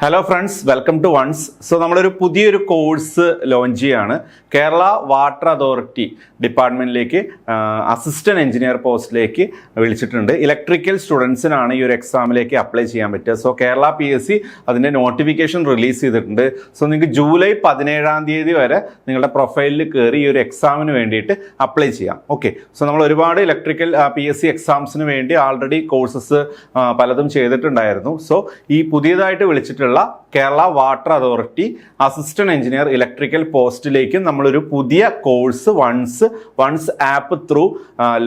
Hello friends, welcome to Ones. So നമ്മളൊരു പുതിയൊരു course launch ചെയ്യാണ്. കേരള വാട്ടർ അതോറിറ്റി ഡിപ്പാർട്ട്മെൻറ്റിലേക്ക് അസിസ്റ്റൻറ്റ് എഞ്ചിനീയർ പോസ്റ്റിലേക്ക് വിളിച്ചിട്ടുണ്ട്. ഇലക്ട്രിക്കൽ സ്റ്റുഡൻസിനാണ് ഈ ഒരു എക്സാമിലേക്ക് അപ്ലൈ ചെയ്യാൻ പറ്റുക. സോ കേരള PSC അതിൻ്റെ നോട്ടിഫിക്കേഷൻ റിലീസ് ചെയ്തിട്ടുണ്ട്. സോ നിങ്ങൾക്ക് ജൂലൈ 17 വരെ നിങ്ങളുടെ പ്രൊഫൈലിൽ കയറി ഈ ഒരു എക്സാമിന് വേണ്ടിയിട്ട് അപ്ലൈ ചെയ്യാം. ഓക്കെ, സോ നമ്മൾ ഒരുപാട് ഇലക്ട്രിക്കൽ PSC എക്സാംസിന് വേണ്ടി ആൾറെഡി കോഴ്സസ് പലതും ചെയ്തിട്ടുണ്ടായിരുന്നു. സോ ഈ പുതിയതായിട്ട് വിളിച്ചിട്ടുള്ള Kerala water authority assistant engineer electrical പോസ്റ്റിലേക്കും നമ്മളൊരു പുതിയ course Ones app through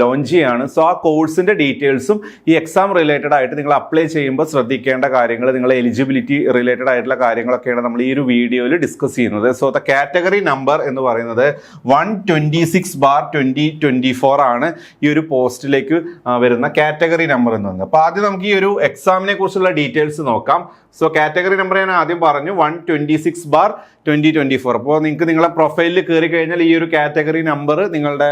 launch ചെയ്യാണ്. സോ ആ കോഴ്സിന്റെ ഡീറ്റെയിൽസും ഈ എക്സാം റിലേറ്റഡ് ആയിട്ട് നിങ്ങൾ അപ്ലൈ ചെയ്യുമ്പോൾ ശ്രദ്ധിക്കേണ്ട കാര്യങ്ങൾ, നിങ്ങളെ എലിജിബിലിറ്റി റിലേറ്റഡ് ആയിട്ടുള്ള കാര്യങ്ങളൊക്കെയാണ് നമ്മൾ ഈ ഒരു വീഡിയോയിൽ ഡിസ്കസ് ചെയ്യുന്നത്. സോ ദ കാറ്റഗറി നമ്പർ എന്ന് പറയുന്നത് 126/2024 ആണ് ഈ ഒരു പോസ്റ്റിലേക്ക് വരുന്ന കാറ്റഗറി നമ്പർ എന്ന് പറയുന്നത്. അപ്പോൾ ആദ്യം നമുക്ക് ഈ ഒരു എക്സാമിനെ കുറിച്ചുള്ള ഡീറ്റെയിൽസ് നോക്കാം. സോ കാറ്റഗറി നമ്പർ ഞാൻ ആദ്യം പറഞ്ഞു 126/2024. അപ്പോൾ നിങ്ങൾക്ക് നിങ്ങളെ പ്രൊഫൈലിൽ കയറി കഴിഞ്ഞാൽ ഈ ഒരു കാറ്റഗറി നമ്പർ നിങ്ങളുടെ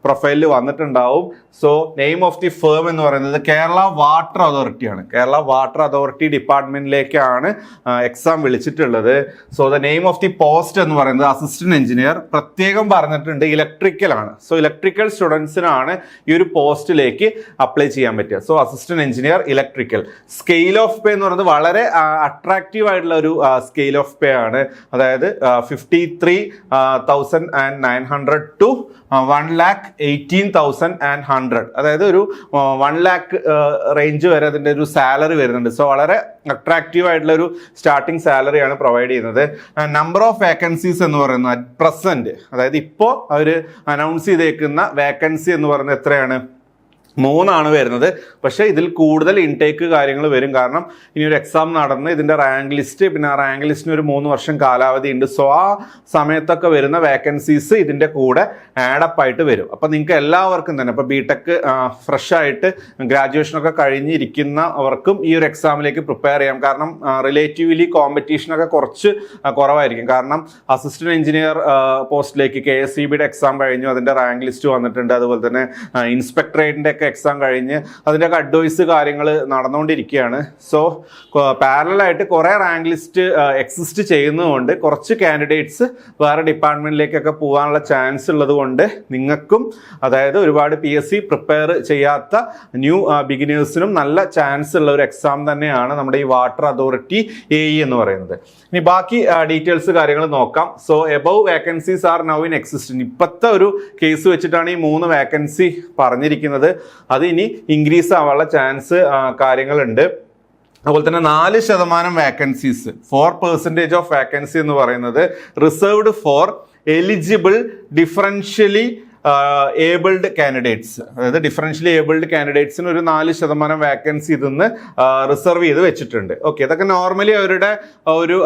പ്രൊഫൈലിൽ വന്നിട്ടുണ്ടാവും. So name of the firm എന്ന് പറയുന്നത് കേരള വാട്ടർ അതോറിറ്റിയാണ്. കേരള വാട്ടർ അതോറിറ്റി ഡിപ്പാർട്ട്മെന്റിലേക്കാണ് എക്സാം വിളിച്ചിട്ടുള്ളത്. So the name of the post എന്ന് പറയുന്നത് അസിസ്റ്റന്റ് എഞ്ചിനീയർ. പ്രത്യേകം പറഞ്ഞിട്ടുണ്ട് ഇലക്ട്രിക്കൽ ആണ്. സോ ഇലക്ട്രിക്കൽ സ്റ്റുഡൻസിനാണ് ഈ ഒരു പോസ്റ്റിലേക്ക് അപ്ലൈ ചെയ്യാൻ പറ്റുക. So assistant engineer electrical. Scale of pay എന്ന് പറയുന്നത് വളരെ അട്രാക്റ്റീവ് ആയിട്ടുള്ള ഒരു സ്കെയിൽ ഓഫ് പേ ആണ്. അതായത് 53,900 to 1,18,100. അതായത് ഒരു 1 lakh റേഞ്ച് വരെ അതിൻ്റെ ഒരു സാലറി വരുന്നുണ്ട്. സോ വളരെ അട്രാക്റ്റീവ് ആയിട്ടുള്ള ഒരു സ്റ്റാർട്ടിംഗ് സാലറിയാണ് പ്രൊവൈഡ് ചെയ്യുന്നത്. നമ്പർ ഓഫ് വേക്കൻസീസ് എന്ന് പറയുന്നത് അറ്റ് പ്രസന്റ്, അതായത് ഇപ്പോൾ അവർ അനൗൺസ് ചെയ്തേക്കുന്ന വേക്കൻസി എന്ന് പറയുന്നത് എത്രയാണ്? 3 വരുന്നത്. പക്ഷേ ഇതിൽ കൂടുതൽ ഇൻടേക്ക് കാര്യങ്ങൾ വരും. കാരണം ഇനി ഒരു എക്സാം നടന്ന് ഇതിൻ്റെ റാങ്ക് ലിസ്റ്റ്, പിന്നെ ആ റാങ്ക് ലിസ്റ്റിന് ഒരു 3 വർഷം കാലാവധി ഉണ്ട്. സോ ആ സമയത്തൊക്കെ വരുന്ന വേക്കൻസീസ് ഇതിൻ്റെ കൂടെ ആഡപ്പ് ആയിട്ട് വരും. അപ്പം നിങ്ങൾക്ക് എല്ലാവർക്കും തന്നെ ഇപ്പോൾ BTech ഫ്രഷ് ആയിട്ട് ഗ്രാജുവേഷനൊക്കെ കഴിഞ്ഞിരിക്കുന്നവർക്കും ഈ ഒരു എക്സാമിലേക്ക് പ്രിപ്പയർ ചെയ്യാം. കാരണം റിലേറ്റീവ്ലി കോമ്പറ്റീഷനൊക്കെ കുറച്ച് കുറവായിരിക്കും. കാരണം അസിസ്റ്റന്റ് എഞ്ചിനീയർ പോസ്റ്റിലേക്ക് KSEBയുടെ എക്സാം കഴിഞ്ഞു, അതിൻ്റെ റാങ്ക് ലിസ്റ്റ് വന്നിട്ടുണ്ട്. അതുപോലെ തന്നെ ഇൻസ്പെക്ടറേറ്റിൻ്റെ ഒക്കെ എക്സാം കഴിഞ്ഞ് അതിൻ്റെയൊക്കെ അഡ്വൈസ് കാര്യങ്ങൾ നടന്നുകൊണ്ടിരിക്കുകയാണ്. സോ പാരലായിട്ട് കുറേ റാങ്ക് ലിസ്റ്റ് എക്സിസ്റ്റ് ചെയ്യുന്നതുകൊണ്ട് കുറച്ച് കാൻഡിഡേറ്റ്സ് വേറെ ഡിപ്പാർട്ട്മെന്റിലേക്കൊക്കെ പോകാനുള്ള ചാൻസ് ഉള്ളത് കൊണ്ട് നിങ്ങൾക്കും, അതായത് ഒരുപാട് PSC പ്രിപ്പയർ ചെയ്യാത്ത ന്യൂ ബിഗിനേഴ്സിനും നല്ല ചാൻസ് ഉള്ള ഒരു എക്സാം തന്നെയാണ് നമ്മുടെ ഈ വാട്ടർ അതോറിറ്റി AE എന്ന് പറയുന്നത്. ഇനി ബാക്കി ഡീറ്റെയിൽസ് കാര്യങ്ങൾ നോക്കാം. So above vacancies are now in existence. ഇപ്പോഴത്തെ ഒരു കേസ് വെച്ചിട്ടാണ് ഈ 3 വേക്കൻസി പറഞ്ഞിരിക്കുന്നത്. അത് ഇനി ഇൻക്രീസ് ആവാനുള്ള ചാൻസ് കാര്യങ്ങളുണ്ട്. അതുപോലെ തന്നെ 4% വേക്കൻസീസ്, 4% ഓഫ് വേക്കൻസി എന്ന് പറയുന്നത് reserved for eligible differentially abled candidates. അതായത് ഡിഫറൻഷ്യലി ഏബിൾഡ് കാൻഡിഡേറ്റ്സിന് ഒരു 4% വേക്കൻസി ഇതിന്ന് റിസർവ് ചെയ്ത് വെച്ചിട്ടുണ്ട്. ഓക്കെ, ഇതൊക്കെ നോർമലി അവരുടെ ഒരു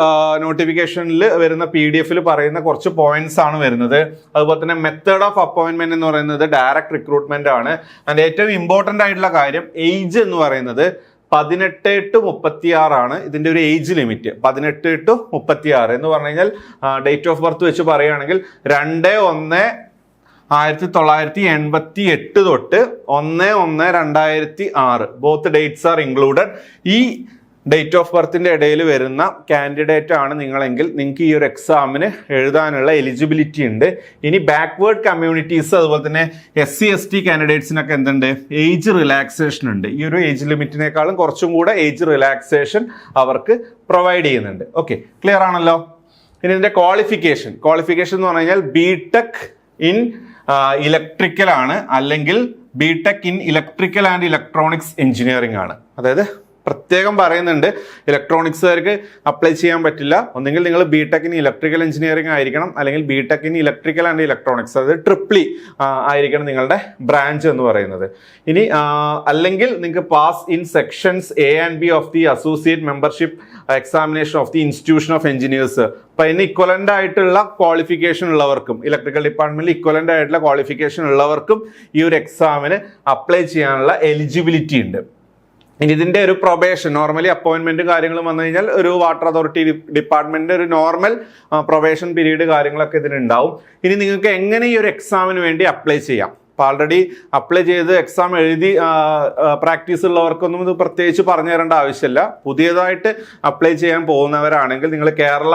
നോട്ടിഫിക്കേഷനിൽ വരുന്ന PDF പറയുന്ന കുറച്ച് പോയിന്റ്സ് ആണ് വരുന്നത്. അതുപോലെ തന്നെ മെത്തേഡ് ഓഫ് അപ്പോയിന്റ്മെന്റ് എന്ന് പറയുന്നത് ഡയറക്റ്റ് റിക്രൂട്ട്മെന്റ് ആണ്. ആൻഡ് ഏറ്റവും ഇമ്പോർട്ടൻ്റ് ആയിട്ടുള്ള കാര്യം ഏജ് എന്ന് പറയുന്നത് 18 to 36 ആണ് ഇതിൻ്റെ ഒരു ഏജ് ലിമിറ്റ്. 18 to 36 എന്ന് പറഞ്ഞു കഴിഞ്ഞാൽ ഡേറ്റ് ഓഫ് ബർത്ത് വെച്ച് പറയുകയാണെങ്കിൽ 2/1/1988 തൊട്ട് 1/1/2006 ബോത്ത് ഡേറ്റ്സ് ആർ ഇൻക്ലൂഡഡ്. ഈ ഡേറ്റ് ഓഫ് ബർത്തിന്റെ ഇടയിൽ വരുന്ന കാൻഡിഡേറ്റ് ആണ് നിങ്ങളെങ്കിൽ നിങ്ങൾക്ക് ഈ ഒരു എക്സാമിന് എഴുതാനുള്ള എലിജിബിലിറ്റി ഉണ്ട്. ഇനി ബാക്ക്വേർഡ് കമ്മ്യൂണിറ്റീസ്, അതുപോലെ തന്നെ SC/ST കാൻഡിഡേറ്റ്സിനൊക്കെ എന്തുണ്ട്? ഏജ് റിലാക്സേഷൻ ഉണ്ട്. ഈ ഒരു ഏജ് ലിമിറ്റിനേക്കാളും കുറച്ചും കൂടെ ഏജ് റിലാക്സേഷൻ അവർക്ക് പ്രൊവൈഡ് ചെയ്യുന്നുണ്ട്. ഓക്കെ, ക്ലിയർ ആണല്ലോ? ഇനി ഇതിന്റെ ക്വാളിഫിക്കേഷൻ എന്ന് പറഞ്ഞു കഴിഞ്ഞാൽ BTech ഇൻ ഇലക്ട്രിക്കൽ ആണ്, അല്ലെങ്കിൽ BTech in electrical and electronics engineering ആണ്. അതായത് പ്രത്യേകം പറയുന്നുണ്ട്, ഇലക്ട്രോണിക്സുകാർക്ക് അപ്ലൈ ചെയ്യാൻ പറ്റില്ല. ഒന്നെങ്കിൽ നിങ്ങൾ BTech ഇൻ ഇലക്ട്രിക്കൽ എഞ്ചിനീയറിംഗ് ആയിരിക്കണം, അല്ലെങ്കിൽ BTech in electrical and electronics, അതായത് ട്രിപ്ലി ആയിരിക്കണം നിങ്ങളുടെ ബ്രാഞ്ച് എന്ന് പറയുന്നത്. ഇനി അല്ലെങ്കിൽ നിങ്ങൾക്ക് pass in sections A and B of the associate membership examination of the institution of engineers. അപ്പൊ ഇതിന് ഇക്വലന്റ് ആയിട്ടുള്ള ക്വാളിഫിക്കേഷൻ ഉള്ളവർക്കും, ഇലക്ട്രിക്കൽ ഡിപ്പാർട്ട്മെന്റിൽ ഇക്വലന്റ് ആയിട്ടുള്ള ക്വാളിഫിക്കേഷൻ ഉള്ളവർക്കും ഈ ഒരു എക്സാമിന് അപ്ലൈ ചെയ്യാനുള്ള എലിജിബിലിറ്റി ഉണ്ട്. ഇനി ഇതിന്റെ ഒരു പ്രൊബേഷൻ, നോർമലി അപ്പോയിന്റ്മെന്റ് കാര്യങ്ങളും വന്നു കഴിഞ്ഞാൽ ഒരു വാട്ടർ അതോറിറ്റി ഡിപ്പാർട്ട്മെന്റിന്റെ ഒരു നോർമൽ പ്രൊബേഷൻ പീരീഡ് കാര്യങ്ങളൊക്കെ ഇതിനുണ്ടാവും. ഇനി നിങ്ങൾക്ക് എങ്ങനെ ഈ ഒരു എക്സാമിന് വേണ്ടി അപ്ലൈ ചെയ്യാം? അപ്പോൾ ആൾറെഡി അപ്ലൈ ചെയ്ത് എക്സാം എഴുതി പ്രാക്ടീസ് ഉള്ളവർക്കൊന്നും ഇത് പ്രത്യേകിച്ച് പറഞ്ഞു തരേണ്ട ആവശ്യമില്ല. പുതിയതായിട്ട് അപ്ലൈ ചെയ്യാൻ പോകുന്നവരാണെങ്കിൽ നിങ്ങൾ കേരള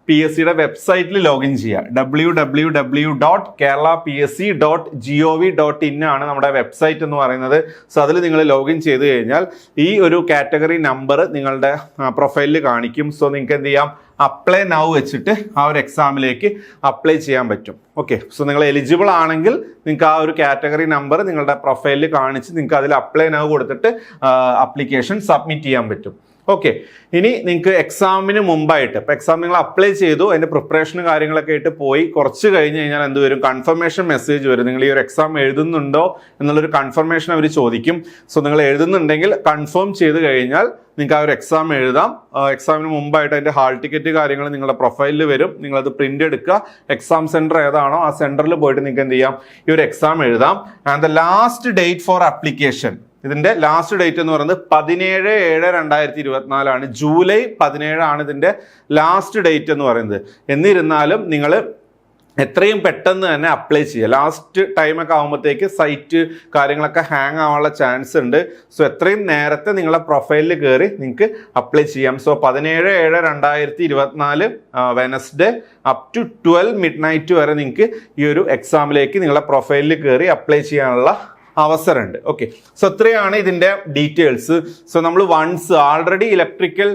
PSCയുടെ വെബ്സൈറ്റിൽ ലോഗിൻ ചെയ്യുക. www.keralapsc.gov.in ആണ് നമ്മുടെ വെബ്സൈറ്റ് എന്ന് പറയുന്നത്. സോ അതിൽ നിങ്ങൾ ലോഗിൻ ചെയ്ത് കഴിഞ്ഞാൽ ഈ ഒരു കാറ്റഗറി നമ്പർ നിങ്ങളുടെ പ്രൊഫൈലിൽ കാണിക്കും. സോ നിങ്ങൾക്ക് എന്ത് ചെയ്യാം, അപ്ലൈ നൗ വെച്ചിട്ട് ആ ഒരു എക്സാമിലേക്ക് അപ്ലൈ ചെയ്യാൻ പറ്റും. ഓക്കെ, സോ നിങ്ങൾ എലിജിബിൾ ആണെങ്കിൽ നിങ്ങൾക്ക് ആ ഒരു കാറ്റഗറി നമ്പർ നിങ്ങളുടെ പ്രൊഫൈലിൽ കാണിച്ച് നിങ്ങൾക്ക് അതിൽ അപ്ലൈ നൗ കൊടുത്തിട്ട് ആപ്ലിക്കേഷൻ സബ്മിറ്റ് ചെയ്യാൻ പറ്റും. ഓക്കെ, ഇനി നിങ്ങൾക്ക് എക്സാമിന് മുമ്പായിട്ട്, ഇപ്പോൾ എക്സാം നിങ്ങൾ അപ്ലൈ ചെയ്തു, അതിൻ്റെ പ്രിപ്പറേഷനും കാര്യങ്ങളൊക്കെ ആയിട്ട് പോയി കുറച്ച് കഴിഞ്ഞ് കഴിഞ്ഞാൽ എന്ത് വരും, കൺഫർമേഷൻ മെസ്സേജ് വരും. നിങ്ങൾ ഈ ഒരു എക്സാം എഴുതുന്നുണ്ടോ എന്നുള്ളൊരു കൺഫർമേഷൻ അവർ ചോദിക്കും. സോ നിങ്ങൾ എഴുതുന്നുണ്ടെങ്കിൽ കൺഫേം ചെയ്ത് കഴിഞ്ഞാൽ നിങ്ങൾക്ക് ആ ഒരു എക്സാം എഴുതാം. എക്സാമിന് മുമ്പായിട്ട് അതിൻ്റെ ഹാൾ ടിക്കറ്റ് കാര്യങ്ങൾ നിങ്ങളുടെ പ്രൊഫൈലിൽ വരും. നിങ്ങളത് പ്രിൻ്റ് എടുക്കുക, എക്സാം സെൻറ്റർ ഏതാണോ ആ സെൻറ്ററിൽ പോയിട്ട് നിങ്ങൾക്ക് എന്ത് ചെയ്യാം, ഈ ഒരു എക്സാം എഴുതാം. And the last date for application, ഇതിന്റെ ലാസ്റ്റ് ഡേറ്റ് എന്ന് പറയുന്നത് 17/7/2024 ആണ്. ജൂലൈ 17 ആണ് ഇതിന്റെ ലാസ്റ്റ് ഡേറ്റ് എന്ന് പറയുന്നത്. എന്നിരുന്നാലും നിങ്ങൾ എത്രയും പെട്ടെന്ന് തന്നെ അപ്ലൈ ചെയ്യുക. ലാസ്റ്റ് ടൈമൊക്കെ ആകുമ്പോഴത്തേക്ക് സൈറ്റ് കാര്യങ്ങളൊക്കെ ഹാങ് ആവാനുള്ള ചാൻസ് ഉണ്ട്. സോ എത്രയും നേരത്തെ നിങ്ങളെ പ്രൊഫൈലിൽ കയറി നിങ്ങൾക്ക് അപ്ലൈ ചെയ്യാം. So 17/7/2024 Wednesday up to 12 midnight വരെ നിങ്ങൾക്ക് ഈ ഒരു എക്സാമിലേക്ക് നിങ്ങളെ പ്രൊഫൈലിൽ കയറി അപ്ലൈ ചെയ്യാനുള്ള അവസരമുണ്ട്. ഓക്കെ, സോ ഇത്രയാണ് ഇതിൻ്റെ ഡീറ്റെയിൽസ്. സോ നമ്മൾ വൺസ് ആൾറെഡി ഇലക്ട്രിക്കൽ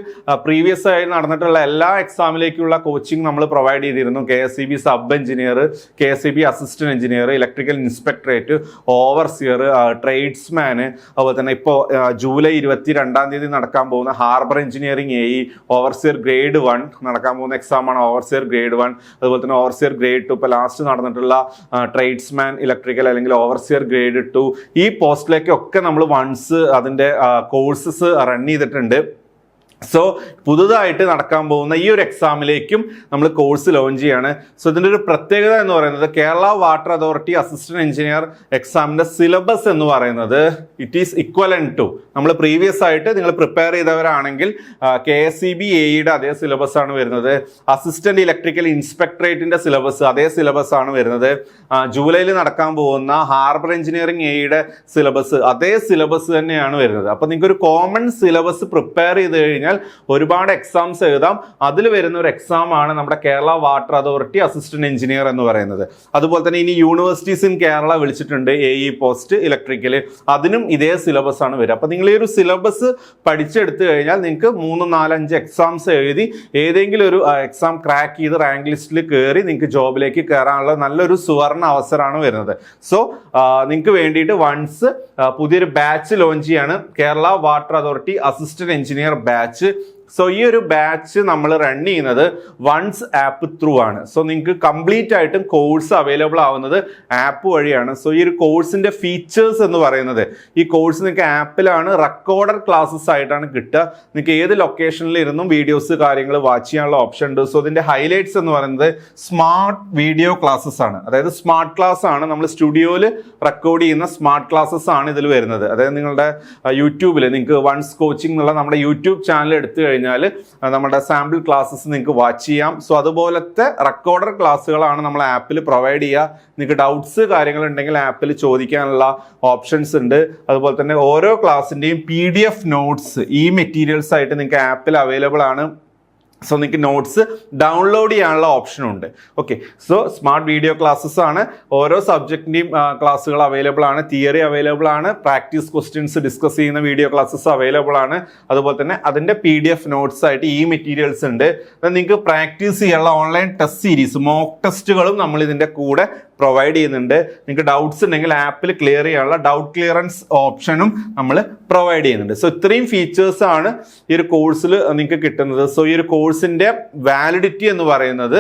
പ്രീവിയസ് ആയി നടന്നിട്ടുള്ള എല്ലാ എക്സാമിലേക്കുള്ള കോച്ചിങ് നമ്മൾ പ്രൊവൈഡ് ചെയ്തിരുന്നു. KSEB sub engineer, KSEB assistant engineer, electrical inspectorate, overseer, tradesman, അതുപോലെ തന്നെ ഇപ്പോൾ ജൂലൈ 22 നടക്കാൻ പോകുന്ന harbour engineering AE, overseer grade 1 നടക്കാൻ പോകുന്ന എക്സാമാണ് ഓവർസിയർ ഗ്രേഡ് 1. അതുപോലെ തന്നെ ഓവർസിയർ ഗ്രേഡ് 2, ഇപ്പോൾ ലാസ്റ്റ് നടന്നിട്ടുള്ള ട്രേഡ്സ്മാൻ ഇലക്ട്രിക്കൽ അല്ലെങ്കിൽ ഓവർസിയർ ഗ്രേഡ് 2, ഈ പോസ്റ്റിലേക്കൊക്കെ നമ്മൾ വൺസ് അതിൻ്റെ കോഴ്സസ് റൺ ചെയ്തിട്ടുണ്ട്. സോ പുതുതായിട്ട് നടക്കാൻ പോകുന്ന ഈ ഒരു എക്സാമിലേക്കും നമ്മൾ കോഴ്സ് ലോഞ്ച് ചെയ്യാണ്. സോ ഇതിൻ്റെ ഒരു പ്രത്യേകത എന്ന് പറയുന്നത് Kerala water authority assistant engineer എക്സാമിൻ്റെ സിലബസ് എന്ന് പറയുന്നത് ഇറ്റ് ഈസ് ഇക്വലന്റ് ടു നമ്മൾ പ്രീവിയസ് ആയിട്ട് നിങ്ങൾ പ്രിപ്പയർ ചെയ്തവരാണെങ്കിൽ KSEB AEയുടെ അതേ സിലബസ് ആണ് വരുന്നത്. അസിസ്റ്റന്റ് ഇലക്ട്രിക്കൽ ഇൻസ്പെക്ടറേറ്റിന്റെ സിലബസ് അതേ സിലബസ് ആണ് വരുന്നത്. ജൂലൈയിൽ നടക്കാൻ പോകുന്ന ഹാർബർ എഞ്ചിനീയറിംഗ് AEയുടെ സിലബസ് അതേ സിലബസ് തന്നെയാണ് വരുന്നത്. അപ്പോൾ നിങ്ങൾക്ക് ഒരു കോമൺ സിലബസ് പ്രിപ്പയർ ചെയ്ത് കഴിഞ്ഞാൽ ഒരുപാട് എക്സാംസ് എഴുതാം. അതിൽ വരുന്ന ഒരു എക്സാം ആണ് നമ്മുടെ Kerala water authority assistant engineer എന്ന് പറയുന്നത്. അതുപോലെ തന്നെ ഇനി യൂണിവേഴ്സിറ്റീസ് ഇൻ കേരള വിളിച്ചിട്ടുണ്ട് AE പോസ്റ്റ് ഇലക്ട്രിക്കൽ, അതിനും ഇതേ സിലബസ് ആണ് വരിക. അപ്പോൾ നിങ്ങൾ ഈ ഒരു സിലബസ് പഠിച്ചെടുത്തു കഴിഞ്ഞാൽ നിങ്ങൾക്ക് 3, 4, 5 എക്സാംസ് എഴുതി ഏതെങ്കിലും ഒരു എക്സാം ക്രാക്ക് ചെയ്ത് റാങ്ക് ലിസ്റ്റിൽ കയറി നിങ്ങൾക്ക് ജോബിലേക്ക് കയറാനുള്ള നല്ലൊരു സുവർണ അവസരമാണ് വരുന്നത്. സോ നിങ്ങൾക്ക് വേണ്ടിയിട്ട് വൺസ് പുതിയൊരു ബാച്ച് ലോഞ്ച് ചെയ്യാണ്, Kerala water authority assistant engineer batch. So ഈ ഒരു ബാച്ച് നമ്മൾ റൺ ചെയ്യുന്നത് വൺസ് ആപ്പ് ത്രൂ ആണ്. സോ നിങ്ങൾക്ക് കംപ്ലീറ്റ് ആയിട്ടും കോഴ്സ് അവൈലബിൾ ആവുന്നത് ആപ്പ് വഴിയാണ്. സോ ഈ ഒരു കോഴ്സിന്റെ ഫീച്ചേഴ്സ് എന്ന് പറയുന്നത്, ഈ കോഴ്സ് നിങ്ങൾക്ക് ആപ്പിലാണ് റെക്കോർഡഡ് ക്ലാസ്സസ് ആയിട്ടാണ് കിട്ടുക. നിങ്ങൾക്ക് ഏത് ലൊക്കേഷനിൽ ഇരുന്നും വീഡിയോസ് കാര്യങ്ങൾ വാച്ച് ചെയ്യാനുള്ള ഓപ്ഷൻ ഉണ്ട്. സോ ഇതിന്റെ ഹൈലൈറ്റ്സ് എന്ന് പറയുന്നത് സ്മാർട്ട് വീഡിയോ ക്ലാസ്സസ് ആണ്. അതായത് സ്മാർട്ട് ക്ലാസ് ആണ്, നമ്മൾ സ്റ്റുഡിയോയിൽ റെക്കോർഡ് ചെയ്യുന്ന സ്മാർട്ട് ക്ലാസ്സസ് ആണ് ഇതിൽ വരുന്നത്. അതായത് നിങ്ങളുടെ യൂട്യൂബിൽ നിങ്ങൾക്ക് വൺസ് കോച്ചിങ് എന്നുള്ള നമ്മുടെ യൂട്യൂബ് ചാനൽ എടുത്തു കഴിഞ്ഞാൽ നമ്മുടെ സാമ്പിൾ ക്ലാസ്സസ് നിങ്ങൾക്ക് വാച്ച് ചെയ്യാം. സോ അതുപോലത്തെ റെക്കോർഡർ ക്ലാസ്സുകളാണ് നമ്മൾ ആപ്പിൽ പ്രൊവൈഡ് ചെയ്യുക. നിങ്ങൾക്ക് ഡൗട്ട്സ് കാര്യങ്ങൾ ഉണ്ടെങ്കിൽ ആപ്പിൽ ചോദിക്കാനുള്ള ഓപ്ഷൻസ് ഉണ്ട്. അതുപോലെ തന്നെ ഓരോ ക്ലാസ്സിൻ്റെയും PDF നോട്ട്സ് ഈ മെറ്റീരിയൽസ് ആയിട്ട് നിങ്ങൾക്ക് ആപ്പിൽ അവൈലബിൾ ആണ്. സോ നിങ്ങൾക്ക് നോട്ട്സ് ഡൗൺലോഡ് ചെയ്യാനുള്ള ഓപ്ഷൻ ഉണ്ട്. Okay, so smart video classes ആണ്. ഓരോ സബ്ജക്റ്റിൻ്റെയും ക്ലാസ്സുകൾ അവൈലബിൾ ആണ്, തിയറി അവൈലബിൾ ആണ്, പ്രാക്ടീസ് ക്വസ്റ്റ്യൻസ് ഡിസ്കസ് ചെയ്യുന്ന വീഡിയോ ക്ലാസ്സസ് അവൈലബിൾ ആണ്. അതുപോലെ തന്നെ അതിൻ്റെ PDF നോട്ട്സ് ആയിട്ട് ഈ മെറ്റീരിയൽസ് ഉണ്ട്. നിങ്ങൾക്ക് പ്രാക്ടീസ് ചെയ്യാനുള്ള ഓൺലൈൻ ടെസ്റ്റ് സീരീസ്, മോക്ക് ടെസ്റ്റുകളും നമ്മൾ ഇതിൻ്റെ കൂടെ പ്രൊവൈഡ് ചെയ്യുന്നുണ്ട്. നിങ്ങൾക്ക് ഡൗട്ട്സ് ഉണ്ടെങ്കിൽ ആപ്പിൽ ക്ലിയർ ചെയ്യാനുള്ള ഡൗട്ട് ക്ലിയറൻസ് ഓപ്ഷനും നമ്മൾ പ്രൊവൈഡ് ചെയ്യുന്നുണ്ട്. സോ ഇത്രയും ഫീച്ചേഴ്സ് ആണ് ഈ ഒരു കോഴ്സിൽ നിങ്ങൾക്ക് കിട്ടുന്നത്. സോ ഈ ഒരു കോഴ്സിന്റെ വാലിഡിറ്റി എന്ന് പറയുന്നത്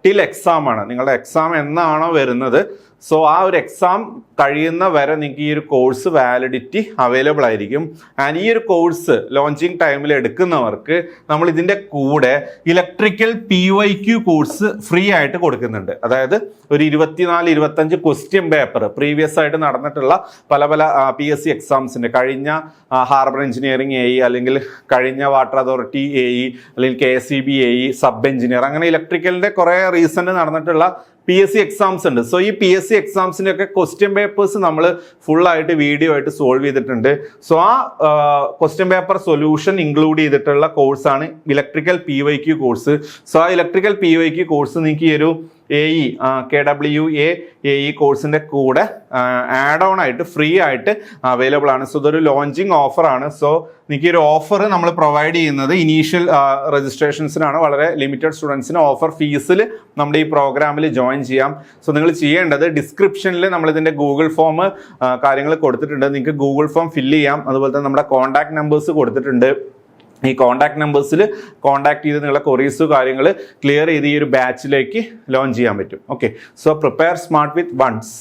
ടിൽ എക്സാം ആണ്. നിങ്ങളുടെ എക്സാം എന്നാണോ വരുന്നത്, സോ ആ ഒരു എക്സാം കഴിയുന്ന വരെ നിങ്ങൾക്ക് ഈ ഒരു കോഴ്സ് വാലിഡിറ്റി അവൈലബിൾ ആയിരിക്കും. ആൻഡ് ഈ ഒരു കോഴ്സ് ലോഞ്ചിങ് ടൈമിൽ എടുക്കുന്നവർക്ക് നമ്മൾ ഇതിൻ്റെ കൂടെ ഇലക്ട്രിക്കൽ PYQ കോഴ്സ് ഫ്രീ ആയിട്ട് കൊടുക്കുന്നുണ്ട്. അതായത് ഒരു 24-25 ക്വസ്റ്റ്യൻ പേപ്പർ പ്രീവിയസ് ആയിട്ട് നടന്നിട്ടുള്ള പല PSC എക്സാംസിൻ്റെ, കഴിഞ്ഞ ഹാർബർ എഞ്ചിനീയറിംഗ് AE അല്ലെങ്കിൽ കഴിഞ്ഞ വാട്ടർ അതോറിറ്റി AE അല്ലെങ്കിൽ KSEB AE സബ് എഞ്ചിനീയർ, അങ്ങനെ ഇലക്ട്രിക്കലിൻ്റെ കുറേ റീസെൻ്റ് നടന്നിട്ടുള്ള PSC എക്സാംസ് ഉണ്ട്. സോ ഈ PSC എക്സാംസിൻ്റെ ഒക്കെ ക്വസ്റ്റ്യൻ പേപ്പേഴ്സ് നമ്മൾ ഫുള്ളായിട്ട് വീഡിയോ ആയിട്ട് സോൾവ് ചെയ്തിട്ടുണ്ട്. സോ ആ ക്വസ്റ്റ്യൻ പേപ്പർ സൊല്യൂഷൻ ഇൻക്ലൂഡ് ചെയ്തിട്ടുള്ള കോഴ്സാണ് ഇലക്ട്രിക്കൽ PYQ കോഴ്സ്. സോ ആ ഇലക്ട്രിക്കൽ PYQ കോഴ്സ് നിങ്ങൾക്ക് ഈ ഒരു AE KWA AE കോഴ്സിൻ്റെ കൂടെ ആഡ് ഓൺ ആയിട്ട് ഫ്രീ ആയിട്ട് അവൈലബിൾ ആണ്. സോ ഇതൊരു ലോഞ്ചിങ് ഓഫറാണ്. സോ നിങ്ങൾക്ക് ഈ ഒരു ഓഫർ നമ്മൾ പ്രൊവൈഡ് ചെയ്യുന്നത് ഇനീഷ്യൽ രജിസ്ട്രേഷൻസിനാണ്. വളരെ ലിമിറ്റഡ് സ്റ്റുഡൻസിന് ഓഫർ ഫീസിൽ നമ്മുടെ ഈ പ്രോഗ്രാമിൽ ജോയിൻ ചെയ്യാം. സോ നിങ്ങൾ ചെയ്യേണ്ടത് ഡിസ്ക്രിപ്ഷനിൽ നമ്മളിതിൻ്റെ ഗൂഗിൾ ഫോം കാര്യങ്ങൾ കൊടുത്തിട്ടുണ്ട്. നിങ്ങൾക്ക് ഗൂഗിൾ ഫോം ഫില്ല് ചെയ്യാം. അതുപോലെ തന്നെ നമ്മുടെ കോൺടാക്ട് നമ്പേഴ്സ് കൊടുത്തിട്ടുണ്ട്. ഈ കോൺടാക്ട് നമ്പേഴ്സിൽ കോൺടാക്ട് ചെയ്ത് നിങ്ങളുടെ കൊറീസ് കാര്യങ്ങൾ ക്ലിയർ ചെയ്ത് ഈ ഒരു ബാച്ചിലേക്ക് ലോഞ്ച് ചെയ്യാൻ പറ്റും. ഓക്കെ, സോ പ്രിപ്പയർ സ്മാർട്ട് വിത്ത് വൺസ്.